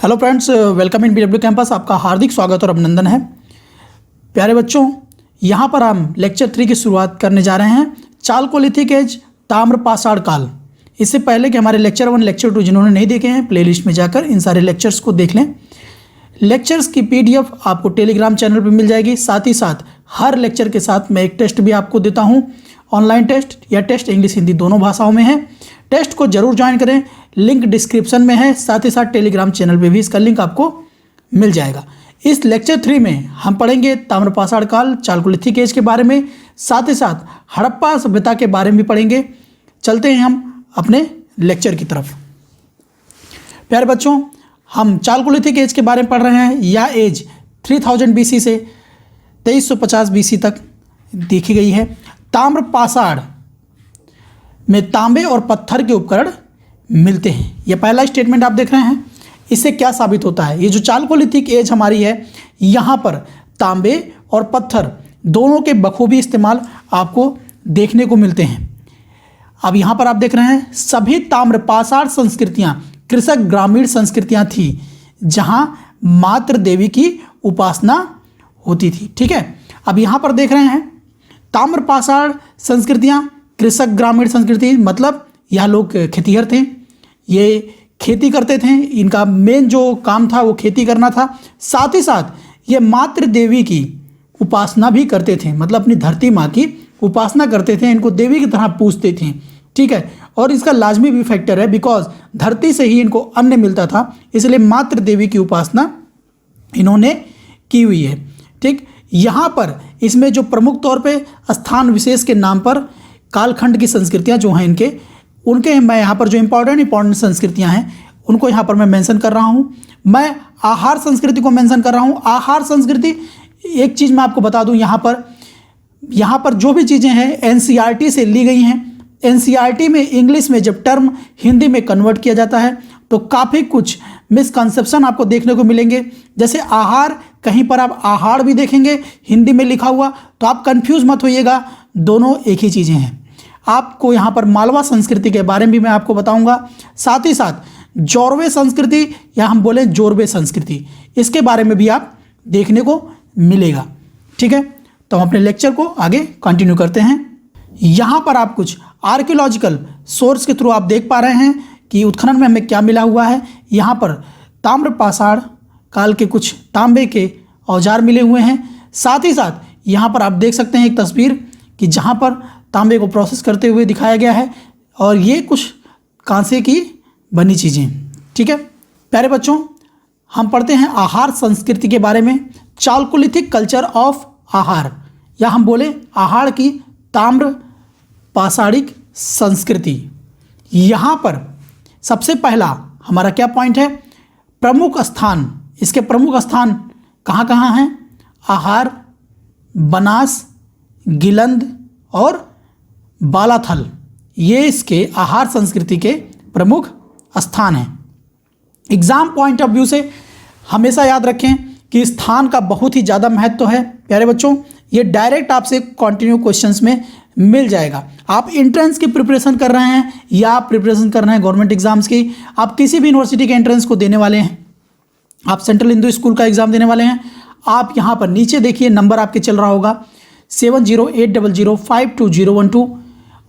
Hello friends, welcome in BW campus. आपका हार्दिक स्वागत और अभिनंदन है। प्यारे बच्चों, यहाँ पर हम लेक्चर 3 की शुरुआत करने जा रहे हैं। चालकोलिथिक एज, ताम्र पाषाण काल। इससे पहले कि हमारे लेक्चर 1 लेक्चर 2 जिन्होंने नहीं देखे हैं, प्लेलिस्ट में जाकर इन सारे लेक्चर्स को देख लें। लेक्चर्स की PDF आपको टेलीग्राम चैनल पर मिल जाएगी। साथ ही साथ हर लेक्चर के साथ मैं एक टेस्ट भी आपको देता हूँ। ऑनलाइन टेस्ट या टेस्ट इंग्लिश हिंदी दोनों भाषाओं में है। टेस्ट को जरूर ज्वाइन करें, लिंक डिस्क्रिप्शन में है। साथ ही साथ टेलीग्राम चैनल पे भी इसका लिंक आपको मिल जाएगा। इस लेक्चर 3 में हम पढ़ेंगे ताम्रपाषाण काल, चालकोलिथिक एज के बारे में, साथ ही साथ हड़प्पा सभ्यता के बारे में भी पढ़ेंगे। चलते हैं हम अपने लेक्चर की तरफ। प्यारे बच्चों, हम चालकोलिथिक एज के बारे में पढ़ रहे हैं। यह एज 3000 BC से 2350 BC तक देखी गई है। ताम्रपाषाण में तांबे और पत्थर के उपकरण मिलते हैं। यह पहला स्टेटमेंट आप देख रहे हैं। इससे क्या साबित होता है? ये जो चालकोलिथिक एज हमारी है, यहाँ पर तांबे और पत्थर दोनों के बखूबी इस्तेमाल आपको देखने को मिलते हैं। अब यहाँ पर आप देख रहे हैं, सभी ताम्रपाषाण संस्कृतियाँ कृषक ग्रामीण संस्कृतियाँ थी, जहाँ मातृ देवी की उपासना होती थी। ठीक है, अब यहाँ पर देख रहे हैं ताम्रपाषाण संस्कृतियाँ कृषक ग्रामीण संस्कृति, मतलब यह लोग खेतीहर थे, ये खेती करते थे। इनका मेन जो काम था वो खेती करना था। साथ ही साथ ये मातृ देवी की उपासना भी करते थे, मतलब अपनी धरती माँ की उपासना करते थे, इनको देवी की तरह पूजते थे। ठीक है, और इसका लाजमी भी फैक्टर है, बिकॉज धरती से ही इनको अन्न मिलता था, इसलिए मातृ देवी की उपासना इन्होंने की हुई है। ठीक, यहाँ पर इसमें जो प्रमुख तौर पे स्थान विशेष के नाम पर कालखंड की संस्कृतियाँ जो हैं उनके मैं यहाँ पर जो इम्पॉर्टेंट संस्कृतियाँ हैं उनको यहाँ पर मैं मेंशन कर रहा हूँ। मैं आहार संस्कृति को मेंशन कर रहा हूँ। आहार संस्कृति, एक चीज़ मैं आपको बता दूँ, यहाँ पर जो भी चीज़ें हैं NCERT से ली गई हैं। NCERT में इंग्लिश में जब टर्म हिंदी में कन्वर्ट किया जाता है तो काफ़ी कुछ मिसकंसेप्शन आपको देखने को मिलेंगे। जैसे आहार, कहीं पर आप आहार भी देखेंगे हिंदी में लिखा हुआ, तो आप कंफ्यूज मत होइएगा, दोनों एक ही चीज़ें हैं। आपको यहाँ पर मालवा संस्कृति के बारे में भी मैं आपको बताऊंगा। साथ ही साथ जोरवे संस्कृति या हम बोले जोरवे संस्कृति, इसके बारे में भी आप देखने को मिलेगा। ठीक है, तो हम अपने लेक्चर को आगे कंटिन्यू करते हैं। यहाँ पर आप कुछ आर्कियोलॉजिकल सोर्स के थ्रू आप देख पा रहे हैं कि उत्खनन में हमें क्या मिला हुआ है। यहाँ पर ताम्रपाषाण काल के कुछ तांबे के औजार मिले हुए हैं। साथ ही साथ यहाँ पर आप देख सकते हैं एक तस्वीर कि जहाँ पर तांबे को प्रोसेस करते हुए दिखाया गया है, और ये कुछ कांसे की बनी चीज़ें। ठीक है प्यारे बच्चों, हम पढ़ते हैं आहार संस्कृति के बारे में। चालकोलिथिक कल्चर ऑफ आहार, या हम बोले आहार की ताम्र पाषाणिक संस्कृति। यहाँ पर सबसे पहला हमारा क्या पॉइंट है? प्रमुख स्थान। इसके प्रमुख स्थान कहाँ कहाँ हैं? आहार, बनास, गिलंद और बालाथल, ये इसके आहार संस्कृति के प्रमुख स्थान हैं। एग्जाम पॉइंट ऑफ व्यू से हमेशा याद रखें कि स्थान का बहुत ही ज़्यादा महत्व है। प्यारे बच्चों, ये डायरेक्ट आपसे कंटिन्यू क्वेश्चंस में मिल जाएगा। आप एंट्रेंस की प्रिपरेशन कर रहे हैं या आप प्रिपरेशन कर रहे हैं गवर्नमेंट एग्जाम्स की, आप किसी भी यूनिवर्सिटी के एंट्रेंस को देने वाले हैं, आप सेंट्रल हिंदू स्कूल का एग्जाम देने वाले हैं, आप यहाँ पर नीचे देखिए नंबर आपके चल रहा होगा 7080052012,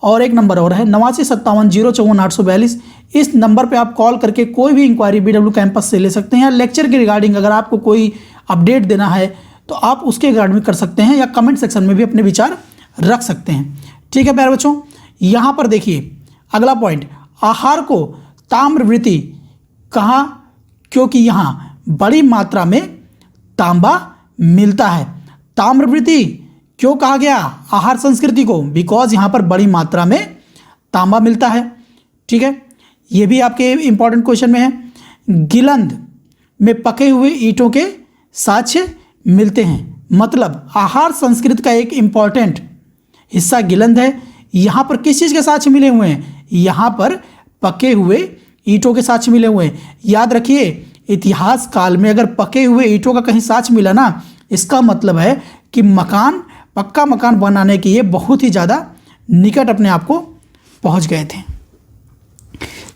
और एक नंबर और है 8957044842। इस नंबर पे आप कॉल करके कोई भी इंक्वायरी BW कैंपस से ले सकते हैं, या लेक्चर के रिगार्डिंग अगर आपको कोई अपडेट देना है तो आप उसके रिगार्डिंग कर सकते हैं, या कमेंट सेक्शन में भी अपने विचार रख सकते हैं। ठीक है प्यारे बच्चों, यहाँ पर देखिए अगला पॉइंट, आहार को ताम्रवृत्ति कहा क्योंकि यहाँ बड़ी मात्रा में तांबा मिलता है। ताम्रवृत्ति क्यों कहा गया आहार संस्कृति को? बिकॉज यहाँ पर बड़ी मात्रा में तांबा मिलता है। ठीक है, ये भी आपके इंपॉर्टेंट क्वेश्चन में है। गिलंद में पके हुए ईंटों के साक्ष्य मिलते हैं, मतलब आहार संस्कृति का एक इम्पॉर्टेंट हिस्सा गिलंद है। यहाँ पर किस चीज़ के साक्ष्य मिले हुए हैं? यहाँ पर पके हुए ईंटों के साक्ष्य मिले हुए हैं। याद रखिए, इतिहास काल में अगर पके हुए ईंटों का कहीं साक्ष्य मिला ना, इसका मतलब है कि पक्का मकान बनाने की ये बहुत ही ज़्यादा निकट अपने आप को पहुँच गए थे।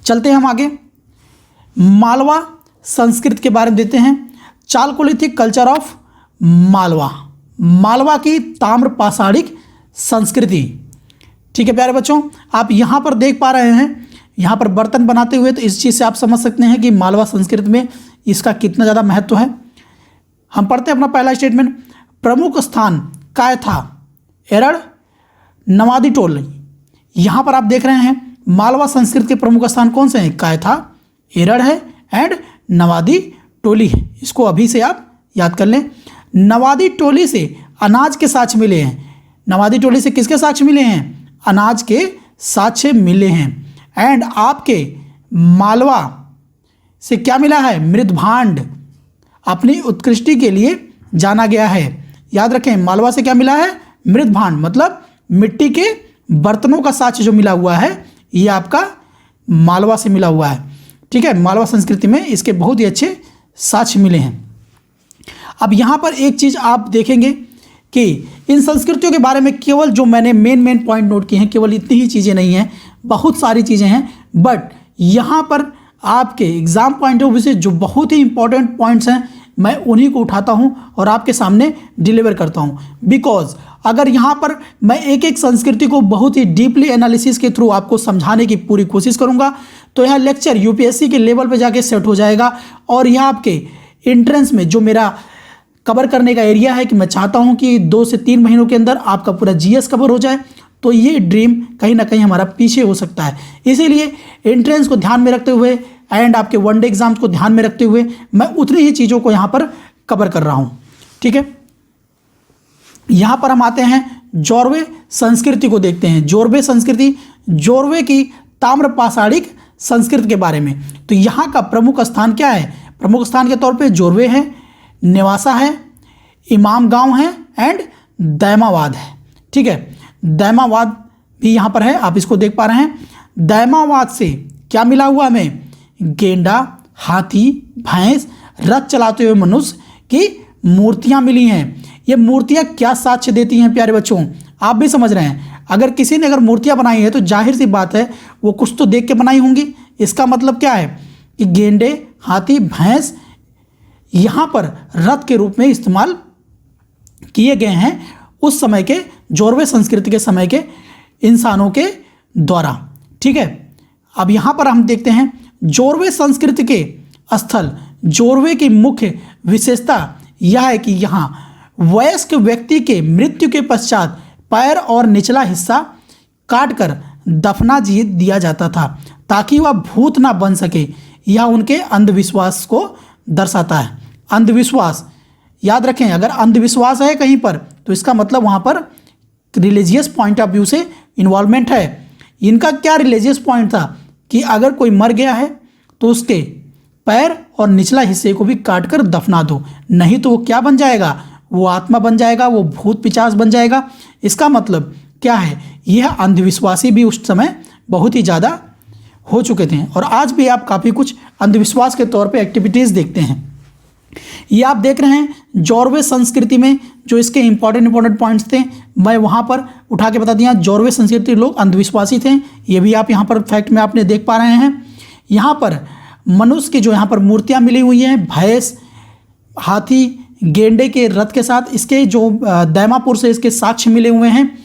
चलते हैं हम आगे। मालवा संस्कृति के बारे में देते हैं। Chalcolithic culture of Malwa, Malwa की ताम्र पाषाणिक संस्कृति। ठीक है प्यारे बच्चों, आप यहाँ पर देख पा रहे हैं, यहाँ पर बर्तन बनाते हुए, तो इस चीज़ से आप समझ सकते हैं कि मालवा संस्कृति में इसका कितना ज़्यादा महत्व है। हम पढ़ते हैं अपना पहला स्टेटमेंट। प्रमुख स्थान कायथा, एरड़, नवादी टोली। यहाँ पर आप देख रहे हैं मालवा संस्कृति के प्रमुख स्थान कौन से हैं? कायथा, एरड़ है एंड नवादी टोली है। इसको अभी से आप याद कर लें। नवादी टोली से अनाज के साक्ष्य मिले हैं। नवादी टोली से किसके साक्ष्य मिले हैं? अनाज के साक्ष्य मिले हैं। एंड आपके मालवा से क्या मिला है? मृदभांड, अपनी उत्कृष्टि के लिए जाना गया है। याद रखें, मालवा से क्या मिला है? मृदभांड, मतलब मिट्टी के बर्तनों का साक्ष्य जो मिला हुआ है, ये आपका मालवा से मिला हुआ है। ठीक है, मालवा संस्कृति में इसके बहुत ही अच्छे साक्ष्य मिले हैं। अब यहाँ पर एक चीज़ आप देखेंगे कि इन संस्कृतियों के बारे में केवल जो मैंने मेन पॉइंट नोट किए हैं, केवल इतनी ही चीज़ें नहीं हैं, बहुत सारी चीज़ें हैं, बट यहाँ पर आपके एग्ज़ाम पॉइंट ऑफ व्यू से जो बहुत ही इंपॉर्टेंट पॉइंट्स हैं, मैं उन्हीं को उठाता हूँ और आपके सामने डिलीवर करता हूँ। बिकॉज अगर यहाँ पर मैं एक एक संस्कृति को बहुत ही डीपली एनालिसिस के थ्रू आपको समझाने की पूरी कोशिश करूँगा, तो यह लेक्चर यूपीएससी के लेवल पे जाके सेट हो जाएगा। और यह आपके एंट्रेंस में जो मेरा कवर करने का एरिया है कि मैं चाहता हूँ कि 2 से 3 महीनों के अंदर आपका पूरा जीएस कवर हो जाए, तो ये ड्रीम कहीं ना कहीं हमारा पीछे हो सकता है। इसीलिए एंट्रेंस को ध्यान में रखते हुए एंड आपके वनडे एग्जाम्स को ध्यान में रखते हुए मैं उतनी ही चीज़ों को यहाँ पर कवर कर रहा हूँ। ठीक है, यहाँ पर हम आते हैं जोरवे संस्कृति को देखते हैं। जोरवे संस्कृति, जोरवे की ताम्र पाषाणिक संस्कृति के बारे में। तो यहाँ का प्रमुख स्थान क्या है? प्रमुख स्थान के तौर पे जोरवे है, नेवासा है, इमाम गांव है एंड दैमावाद है। ठीक है, दैमावाद भी यहाँ पर है, आप इसको देख पा रहे हैं। दैमावाद से क्या मिला हुआ हमें? गेंडा, हाथी, भैंस, रथ चलाते हुए मनुष्य की मूर्तियाँ मिली हैं। ये मूर्तियाँ क्या साक्ष्य देती हैं प्यारे बच्चों? आप भी समझ रहे हैं, अगर किसी ने अगर मूर्तियाँ बनाई है तो जाहिर सी बात है वो कुछ तो देख के बनाई होंगी। इसका मतलब क्या है कि गेंडे, हाथी, भैंस यहाँ पर रथ के रूप में इस्तेमाल किए गए हैं उस समय के जोरवे संस्कृति के समय के इंसानों के द्वारा। ठीक है, अब यहाँ पर हम देखते हैं जोरवे संस्कृति के स्थल। जोरवे की मुख्य विशेषता यह है कि यहाँ वयस्क व्यक्ति के मृत्यु के पश्चात पैर और निचला हिस्सा काटकर दफना दिया जाता था ताकि वह भूत ना बन सके। यह उनके अंधविश्वास को दर्शाता है। अंधविश्वास, याद रखें, अगर अंधविश्वास है कहीं पर तो इसका मतलब वहाँ पर रिलीजियस पॉइंट ऑफ व्यू से इन्वॉल्वमेंट है। इनका क्या रिलीजियस पॉइंट था कि अगर कोई मर गया है तो उसके पैर और निचला हिस्से को भी काट कर दफना दो, नहीं तो वो क्या बन जाएगा? वो आत्मा बन जाएगा, वो भूत पिशाच बन जाएगा। इसका मतलब क्या है? यह अंधविश्वासी भी उस समय बहुत ही ज़्यादा हो चुके थे और आज भी आप काफ़ी कुछ अंधविश्वास के तौर पे एक्टिविटीज़ देखते हैं। ये आप देख रहे हैं जोरवे संस्कृति में जो इसके इंपॉर्टेंट पॉइंट्स थे, मैं वहाँ पर उठा के बता दिया। जोरवे संस्कृति लोग अंधविश्वासी थे, ये भी आप यहाँ पर फैक्ट में आपने देख पा रहे हैं। यहाँ पर मनुष्य की जो यहाँ पर मूर्तियाँ मिली हुई हैं, भैंस, हाथी, गेंडे के रथ के साथ, इसके जो दैमापुर से इसके साक्ष्य मिले हुए हैं,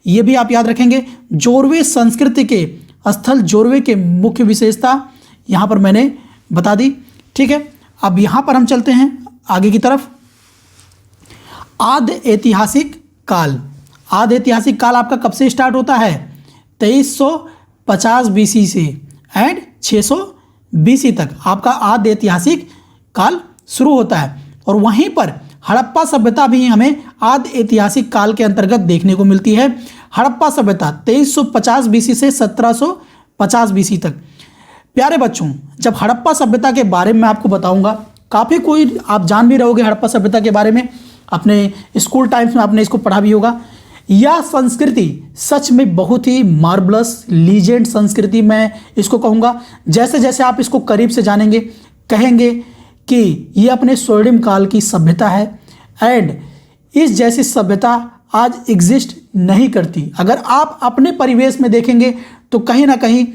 ये भी आप याद रखेंगे। जोरवे संस्कृति के स्थल, जोरवे के मुख्य विशेषता यहाँ पर मैंने बता दी। ठीक है, अब यहाँ पर हम चलते हैं आगे की तरफ। आद्य ऐतिहासिक काल। आद्य ऐतिहासिक काल आपका कब से स्टार्ट होता है? 2350 बीसी से एंड 600 बीसी तक आपका आद्य ऐतिहासिक काल शुरू होता है। और वहीं पर हड़प्पा सभ्यता भी हमें आद्य ऐतिहासिक काल के अंतर्गत देखने को मिलती है। हड़प्पा सभ्यता 2350 बीसी से 1750 बीसी तक। प्यारे बच्चों, जब हड़प्पा सभ्यता के बारे में आपको बताऊंगा, काफ़ी कोई आप जान भी रहोगे हड़प्पा सभ्यता के बारे में, अपने स्कूल टाइम्स में आपने इसको पढ़ा भी होगा। यह संस्कृति सच में बहुत ही मार्बलस लीजेंड संस्कृति मैं इसको कहूँगा। जैसे जैसे आप इसको करीब से जानेंगे, कहेंगे कि ये अपने स्वर्णिम काल की सभ्यता है एंड इस जैसी सभ्यता आज एग्जिस्ट नहीं करती। अगर आप अपने परिवेश में देखेंगे तो कहीं ना कहीं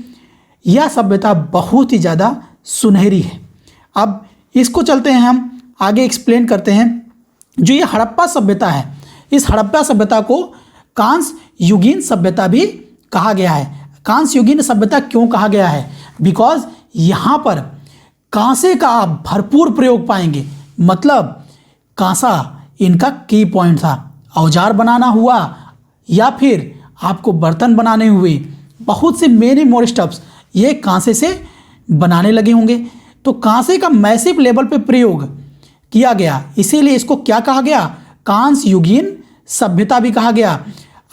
यह सभ्यता बहुत ही ज़्यादा सुनहरी है। अब इसको चलते हैं हम आगे एक्सप्लेन करते हैं। जो ये हड़प्पा सभ्यता है, इस हड़प्पा सभ्यता को कांस्य युगीन सभ्यता भी कहा गया है। कांस्य युगीन सभ्यता क्यों कहा गया है? बिकॉज यहाँ पर कांसे का आप भरपूर प्रयोग पाएंगे। मतलब कांसा इनका की पॉइंट था। औजार बनाना हुआ या फिर आपको बर्तन बनाने हुए, बहुत से मेनी मोर स्टफ्स ये कांसे से बनाने लगे होंगे। तो कांसे का मैसिव लेवल पे प्रयोग किया गया, इसीलिए इसको क्या कहा गया? कांस्य युगीन सभ्यता भी कहा गया।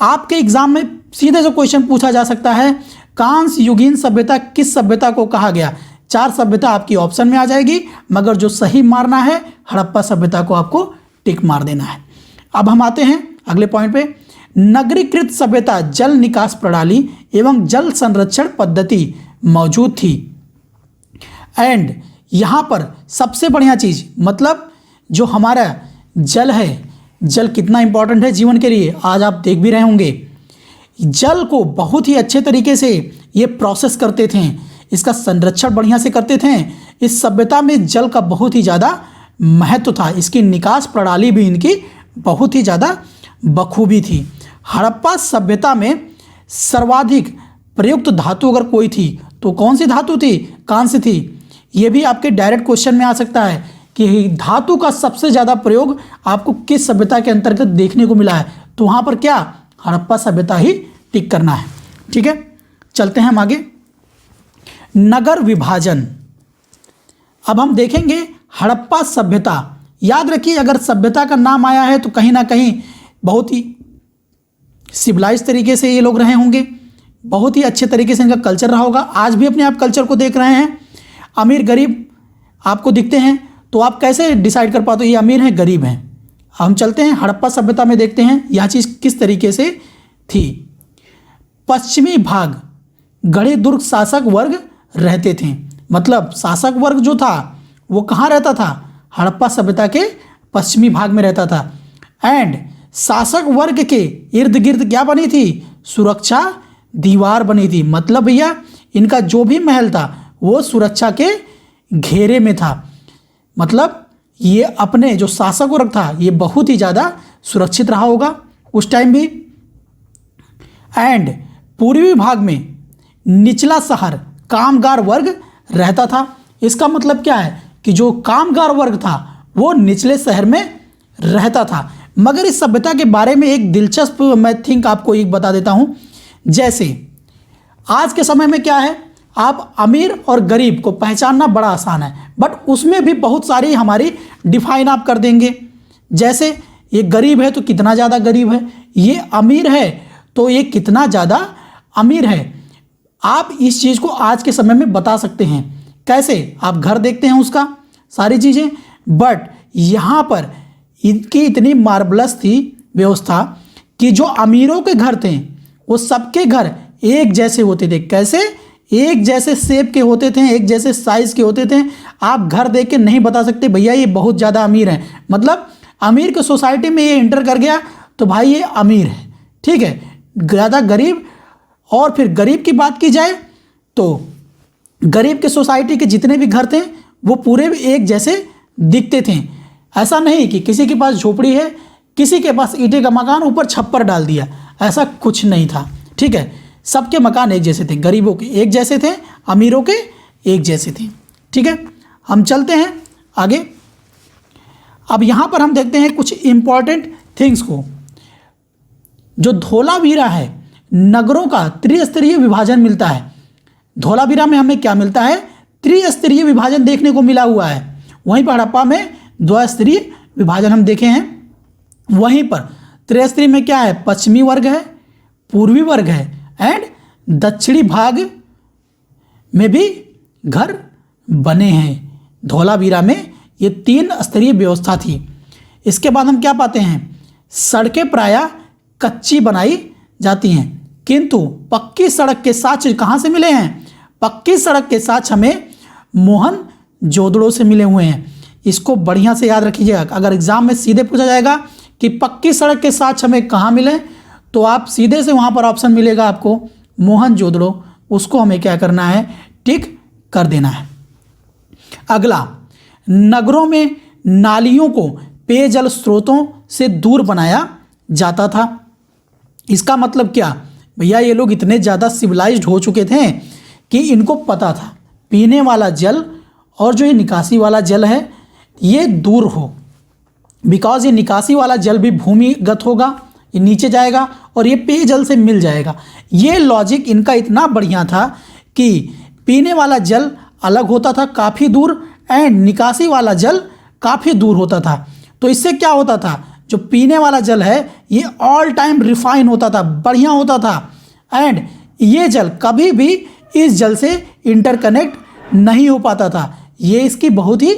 आपके एग्जाम में सीधे से क्वेश्चन पूछा जा सकता है, कांस्य युगीन सभ्यता किस सभ्यता को कहा गया? 4 सभ्यता आपकी ऑप्शन में आ जाएगी, मगर जो सही मारना है हड़प्पा सभ्यता को आपको टिक मार देना है। अब हम आते हैं अगले पॉइंट पे। नगरीकृत सभ्यता जल निकास प्रणाली एवं जल संरक्षण पद्धति मौजूद थी। एंड यहाँ पर सबसे बढ़िया चीज़, मतलब जो हमारा जल है, जल कितना इंपॉर्टेंट है जीवन के लिए, आज आप देख भी रहे होंगे। जल को बहुत ही अच्छे तरीके से ये प्रोसेस करते थे, इसका संरक्षण बढ़िया से करते थे। इस सभ्यता में जल का बहुत ही ज़्यादा महत्व था, इसकी निकास प्रणाली भी इनकी बहुत ही ज़्यादा बखूबी थी। हड़प्पा सभ्यता में सर्वाधिक प्रयुक्त धातु अगर कोई थी तो कौन सी धातु थी? कांस्य थी। ये भी आपके डायरेक्ट क्वेश्चन में आ सकता है कि धातु का सबसे ज़्यादा प्रयोग आपको किस सभ्यता के अंतर्गत देखने को मिला है? तो वहाँ पर क्या? हड़प्पा सभ्यता ही टिक करना है। ठीक है, चलते हैं हम आगे। नगर विभाजन। अब हम देखेंगे हड़प्पा सभ्यता। याद रखिए, अगर सभ्यता का नाम आया है तो कहीं ना कहीं बहुत ही सिविलाइज तरीके से ये लोग रहे होंगे, बहुत ही अच्छे तरीके से इनका कल्चर रहा होगा। आज भी अपने आप कल्चर को देख रहे हैं। अमीर गरीब आपको दिखते हैं तो आप कैसे डिसाइड कर पाते हो ये अमीर हैं गरीब हैं? हम चलते हैं हड़प्पा सभ्यता में, देखते हैं यह चीज़ किस तरीके से थी। पश्चिमी भाग गढ़ी दुर्ग शासक वर्ग रहते थे। मतलब शासक वर्ग जो था वो कहाँ रहता था? हड़प्पा सभ्यता के पश्चिमी भाग में रहता था। एंड शासक वर्ग के इर्द गिर्द क्या बनी थी? सुरक्षा दीवार बनी थी। मतलब भैया इनका जो भी महल था वो सुरक्षा के घेरे में था। मतलब ये अपने जो शासक वर्ग था ये बहुत ही ज़्यादा सुरक्षित रहा होगा उस टाइम भी। एंड पूर्वी भाग में निचला शहर कामगार वर्ग रहता था। इसका मतलब क्या है कि जो कामगार वर्ग था वो निचले शहर में रहता था। मगर इस सभ्यता के बारे में एक दिलचस्प मैं थिंक आपको एक बता देता हूँ। जैसे आज के समय में क्या है, आप अमीर और गरीब को पहचानना बड़ा आसान है, बट उसमें भी बहुत सारी हमारी डिफाइन आप कर देंगे। जैसे ये गरीब है तो कितना ज़्यादा गरीब है, ये अमीर है तो ये कितना ज़्यादा अमीर है। आप इस चीज़ को आज के समय में बता सकते हैं। कैसे? आप घर देखते हैं उसका सारी चीज़ें, बट यहाँ पर इनकी इतनी मार्बलस थी व्यवस्था कि जो अमीरों के घर थे वो सबके घर एक जैसे होते थे। कैसे? एक जैसे शेप के होते थे, एक जैसे साइज़ के होते थे। आप घर देख के नहीं बता सकते भैया ये बहुत ज़्यादा अमीर है। मतलब अमीर के सोसाइटी में ये इंटर कर गया तो भाई ये अमीर है, ठीक है। ज़्यादा गरीब, और फिर गरीब की बात की जाए तो गरीब के सोसाइटी के जितने भी घर थे वो पूरे भी एक जैसे दिखते थे। ऐसा नहीं कि किसी के पास झोपड़ी है, किसी के पास ईंटे का मकान, ऊपर छप्पर डाल दिया, ऐसा कुछ नहीं था, ठीक है। सबके मकान एक जैसे थे, गरीबों के एक जैसे थे, अमीरों के एक जैसे थे, ठीक है। हम चलते हैं आगे। अब यहाँ पर हम देखते हैं कुछ इम्पॉर्टेंट थिंग्स को। जो धोलावीरा है, नगरों का त्रिस्तरीय विभाजन मिलता है। धोलावीरा में हमें क्या मिलता है? त्रिस्तरीय विभाजन देखने को मिला हुआ है। वहीं पर हड़प्पा में द्विस्तरीय विभाजन हम देखे हैं। वहीं पर त्रिस्तरीय में क्या है? पश्चिमी वर्ग है, पूर्वी वर्ग है, एंड दक्षिणी भाग में भी घर बने हैं। धोलावीरा में ये 3 स्तरीय व्यवस्था थी। इसके बाद हम क्या पाते हैं? सड़कें प्रायः कच्ची बनाई जाती हैं, किंतु पक्की सड़क के साक्ष्य कहाँ से मिले हैं? पक्की सड़क के साक्ष्य हमें मोहनजोदड़ो से मिले हुए हैं। इसको बढ़िया से याद रखिएगा। अगर एग्जाम में सीधे पूछा जाएगा कि पक्की सड़क के साक्ष्य हमें कहाँ मिले, तो आप सीधे से वहाँ पर ऑप्शन मिलेगा आपको मोहनजोदड़ो। उसको हमें क्या करना है? टिक कर देना है। अगला, नगरों में नालियों को पेयजल स्रोतों से दूर बनाया जाता था। इसका मतलब क्या भैया, ये लोग इतने ज़्यादा सिविलाइज्ड हो चुके थे कि इनको पता था पीने वाला जल और जो ये निकासी वाला जल है ये दूर हो, बिकॉज ये निकासी वाला जल भी भूमिगत होगा, ये नीचे जाएगा और ये पेयजल से मिल जाएगा। ये लॉजिक इनका इतना बढ़िया था कि पीने वाला जल अलग होता था काफ़ी दूर एंड निकासी वाला जल काफ़ी दूर होता था। तो इससे क्या होता था, जो पीने वाला जल है ये ऑल टाइम रिफाइन होता था, बढ़िया होता था एंड ये जल कभी भी इस जल से इंटरकनेक्ट नहीं हो पाता था। ये इसकी बहुत ही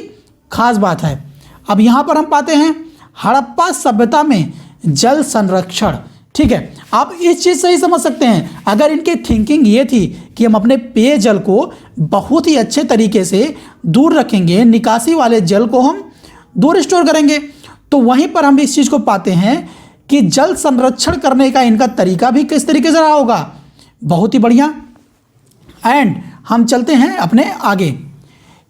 खास बात है। अब यहाँ पर हम पाते हैं हड़प्पा सभ्यता में जल संरक्षण। ठीक है, आप इस चीज़ से ही समझ सकते हैं, अगर इनकी थिंकिंग ये थी कि हम अपने पेयजल को बहुत ही अच्छे तरीके से दूर रखेंगे, निकासी वाले जल को हम दूर स्टोर करेंगे, तो वहीं पर हम इस चीज़ को पाते हैं कि जल संरक्षण करने का इनका तरीका भी किस तरीके से रहा होगा, बहुत ही बढ़िया। एंड हम चलते हैं अपने आगे।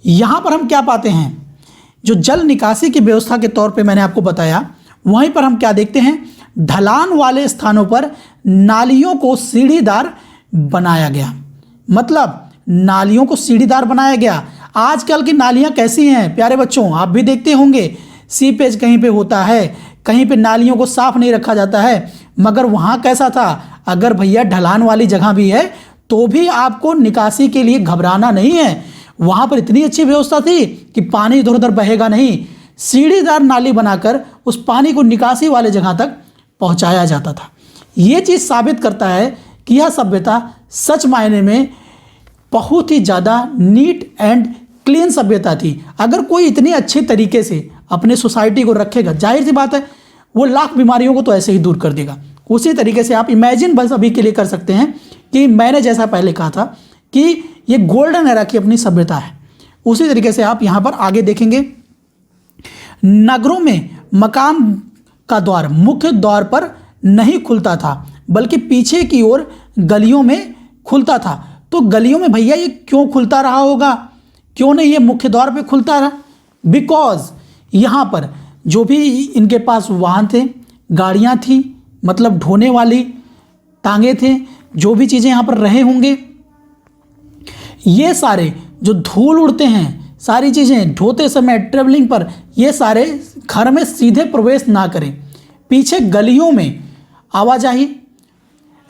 यहाँ पर हम क्या पाते हैं, जो जल निकासी की व्यवस्था के तौर पे मैंने आपको बताया, वहीं पर हम क्या देखते हैं, ढलान वाले स्थानों पर नालियों को सीढ़ीदार बनाया गया। मतलब नालियों को सीढ़ीदार बनाया गया। आजकल की नालियाँ कैसी हैं प्यारे बच्चों, आप भी देखते होंगे, सीपेज कहीं पे होता है, कहीं पे नालियों को साफ नहीं रखा जाता है, मगर वहाँ कैसा था, अगर भैया ढलान वाली जगह भी है तो भी आपको निकासी के लिए घबराना नहीं है। वहाँ पर इतनी अच्छी व्यवस्था थी कि पानी इधर उधर बहेगा नहीं, सीढ़ीदार नाली बनाकर उस पानी को निकासी वाले जगह तक पहुँचाया जाता था। ये चीज़ साबित करता है कि यह सभ्यता सच मायने में बहुत ही ज़्यादा नीट एंड क्लीन सभ्यता थी। अगर कोई इतनी अच्छे तरीके से अपने सोसाइटी को रखेगा, जाहिर सी बात है वो लाख बीमारियों को तो ऐसे ही दूर कर देगा। उसी तरीके से आप इमेजिन बस अभी के लिए कर सकते हैं कि मैंने जैसा पहले कहा था कि ये गोल्डन एरा की अपनी सभ्यता है, उसी तरीके से आप यहाँ पर आगे देखेंगे। नगरों में मकान का द्वार मुख्य द्वार पर नहीं खुलता था, बल्कि पीछे की ओर गलियों में खुलता था। तो गलियों में भैया ये क्यों खुलता रहा होगा, क्यों नहीं ये मुख्य द्वार पे खुलता रहा, बिकॉज यहाँ पर जो भी इनके पास वाहन थे, गाड़ियाँ थी, मतलब ढोने वाली टांगे थे, जो भी चीज़ें यहाँ पर रहे होंगे, ये सारे जो धूल उड़ते हैं, सारी चीज़ें ढोते समय ट्रेवलिंग पर, ये सारे घर में सीधे प्रवेश ना करें, पीछे गलियों में आवाजाही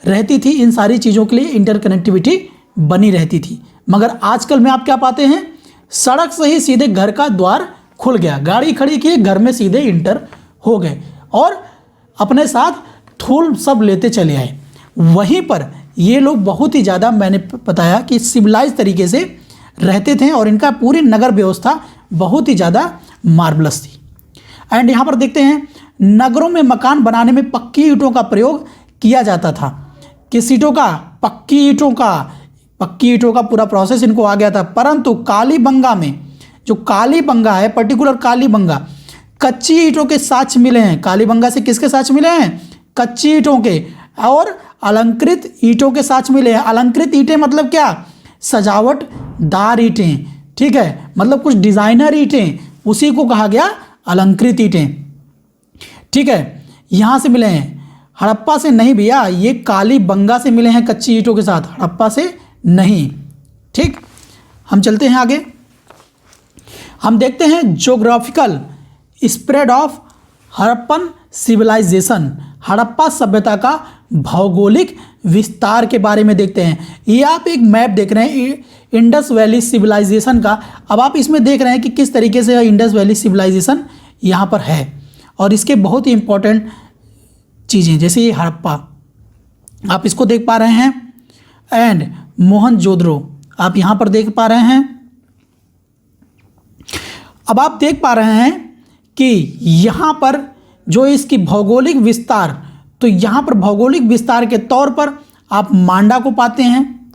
रहती थी। इन सारी चीज़ों के लिए इंटरकनेक्टिविटी बनी रहती थी। मगर आजकल में आप क्या पाते हैं, सड़क से ही सीधे घर का द्वार खुल गया, गाड़ी खड़ी की घर में सीधे इंटर हो गए और अपने साथ धूल सब लेते चले आए। वहीं पर ये लोग बहुत ही ज़्यादा, मैंने बताया कि सिविलाइज तरीके से रहते थे और इनका पूरी नगर व्यवस्था बहुत ही ज़्यादा मार्वलस थी। एंड यहाँ पर देखते हैं, नगरों में मकान बनाने में पक्की ईंटों का प्रयोग किया जाता था। किस ईंटों का, पक्की ईंटों का, पक्की ईंटों का पूरा प्रोसेस इनको आ गया था। परंतु कालीबंगा में, जो कालीबंगा है, पर्टिकुलर कालीबंगा, कच्ची ईंटों के साक्ष्य मिले हैं। कालीबंगा से किसके साक्ष्य मिले हैं, कच्ची ईंटों के, और अलंकृत ईंटों के साक्ष्य मिले हैं। अलंकृत ईंटें मतलब क्या, सजावटदार ईंटें, ठीक है, मतलब कुछ डिजाइनर ईंटें, उसी को कहा गया अलंकृत ईंटें। ठीक है, यहाँ से मिले हैं, हड़प्पा से नहीं भैया, ये कालीबंगा से मिले हैं कच्ची ईंटों के साथ, हड़प्पा से नहीं। ठीक, हम चलते हैं आगे। हम देखते हैं geographical spread of Harappan civilization. Harappa सभ्यता का भौगोलिक विस्तार के बारे में देखते हैं। ये आप एक मैप देख रहे हैं इंडस वैली सिविलाइजेशन का। अब आप इसमें देख रहे हैं कि किस तरीके से इंडस वैली सिविलाइजेशन यहाँ पर है, और इसके बहुत ही इंपॉर्टेंट चीज़ें जैसे ये हड़प्पा आप इसको देख पा रहे हैं, एंड मोहनजोदड़ो आप यहाँ पर देख पा रहे हैं। अब आप देख पा रहे हैं कि यहाँ पर जो इसकी भौगोलिक विस्तार, तो यहाँ पर भौगोलिक विस्तार के तौर पर आप मांडा को पाते हैं,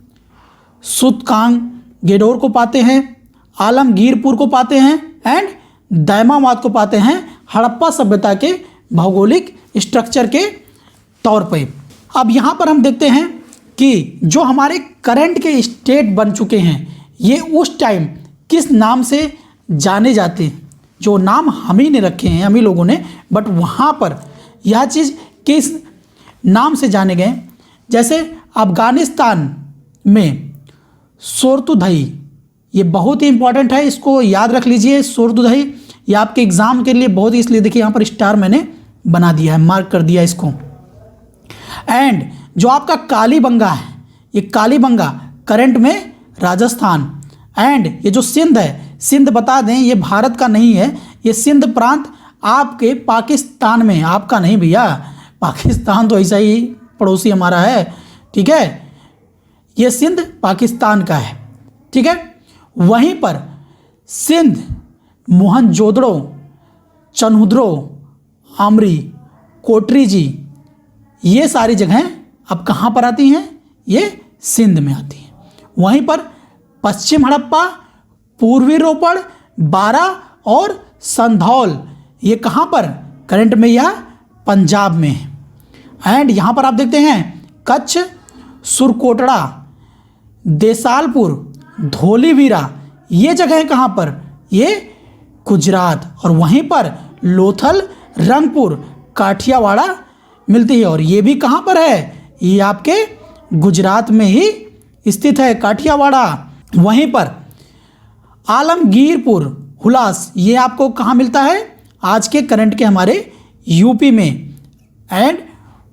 सुतकांग गेडोर को पाते हैं, आलमगीरपुर को पाते हैं एंड दैमामात को पाते हैं हड़प्पा सभ्यता के भौगोलिक स्ट्रक्चर के तौर पे। अब यहाँ पर हम देखते हैं कि जो हमारे करंट के स्टेट बन चुके हैं, ये उस टाइम किस नाम से जाने जाते, जो नाम हम ही ने रखे हैं, हम ही लोगों ने, बट वहाँ पर यह चीज़ किस नाम से जाने गए। जैसे अफ़गानिस्तान में सोरतुदही, ये बहुत ही इंपॉर्टेंट है, इसको याद रख लीजिए। सोरतुदही ये आपके एग्ज़ाम के लिए बहुत ही, इसलिए देखिए यहाँ पर स्टार मैंने बना दिया है, मार्क कर दिया इसको। एंड जो आपका कालीबंगा है, ये कालीबंगा करंट में राजस्थान। एंड ये जो सिंध है, सिंध बता दें ये भारत का नहीं है, ये सिंध प्रांत आपके पाकिस्तान में, आपका नहीं भैया, पाकिस्तान तो ऐसा ही पड़ोसी हमारा है, ठीक है। ये सिंध पाकिस्तान का है, ठीक है। वहीं पर सिंध, मोहनजोदड़ो, चनहुद्रो, आमरी, कोटरीजी, ये सारी जगहें अब कहाँ पर आती हैं, ये सिंध में आती हैं। वहीं पर पश्चिम हड़प्पा, पूर्वी रोपड़, बारा और संधौल, ये कहाँ पर, करंट में या पंजाब में है। एंड यहाँ पर आप देखते हैं कच्छ, सुरकोटड़ा, देसालपुर, धोलीवीरा, ये जगह कहाँ पर, ये गुजरात। और वहीं पर लोथल, रंगपुर, काठियावाड़ा मिलती है, और ये भी कहाँ पर है, ये आपके गुजरात में ही स्थित है, काठियावाड़ा। वहीं पर आलमगीरपुर, हुलास, ये आपको कहाँ मिलता है, आज के करंट के हमारे यूपी में। एंड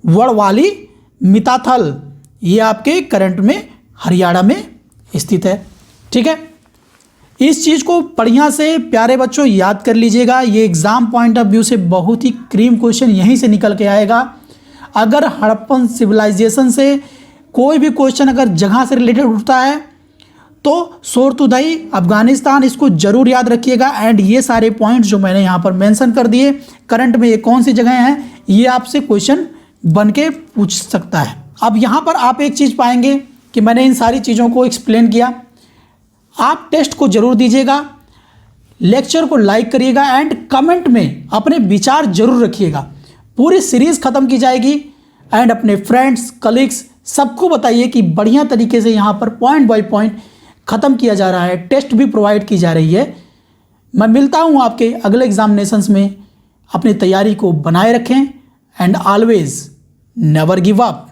वड़वाली, मिताथल, ये आपके करंट में हरियाणा में स्थित है, ठीक है। इस चीज़ को बढ़िया से प्यारे बच्चों याद कर लीजिएगा, ये एग्ज़ाम पॉइंट ऑफ व्यू से बहुत ही क्रीम क्वेश्चन यहीं से निकल के आएगा। अगर हड़प्पन सिविलाइजेशन से कोई भी क्वेश्चन अगर जगह से रिलेटेड उठता है तो सोरतुदही, अफ़गानिस्तान, इसको ज़रूर याद रखिएगा। एंड ये सारे पॉइंट्स जो मैंने यहाँ पर मेंशन कर दिए, करंट में ये कौन सी जगह हैं, ये आपसे क्वेश्चन बन के पूछ सकता है। अब यहाँ पर आप एक चीज़ पाएंगे कि मैंने इन सारी चीज़ों को एक्सप्लेन किया। आप टेस्ट को ज़रूर दीजिएगा, लेक्चर को लाइक करिएगा एंड कमेंट में अपने विचार ज़रूर रखिएगा। पूरी सीरीज़ ख़त्म की जाएगी एंड अपने फ्रेंड्स, कलीग्स सबको बताइए कि बढ़िया तरीके से यहाँ पर पॉइंट बाय पॉइंट ख़त्म किया जा रहा है, टेस्ट भी प्रोवाइड की जा रही है। मैं मिलता हूँ आपके अगले एग्जामिनेशंस में। अपनी तैयारी को बनाए रखें and always never give up.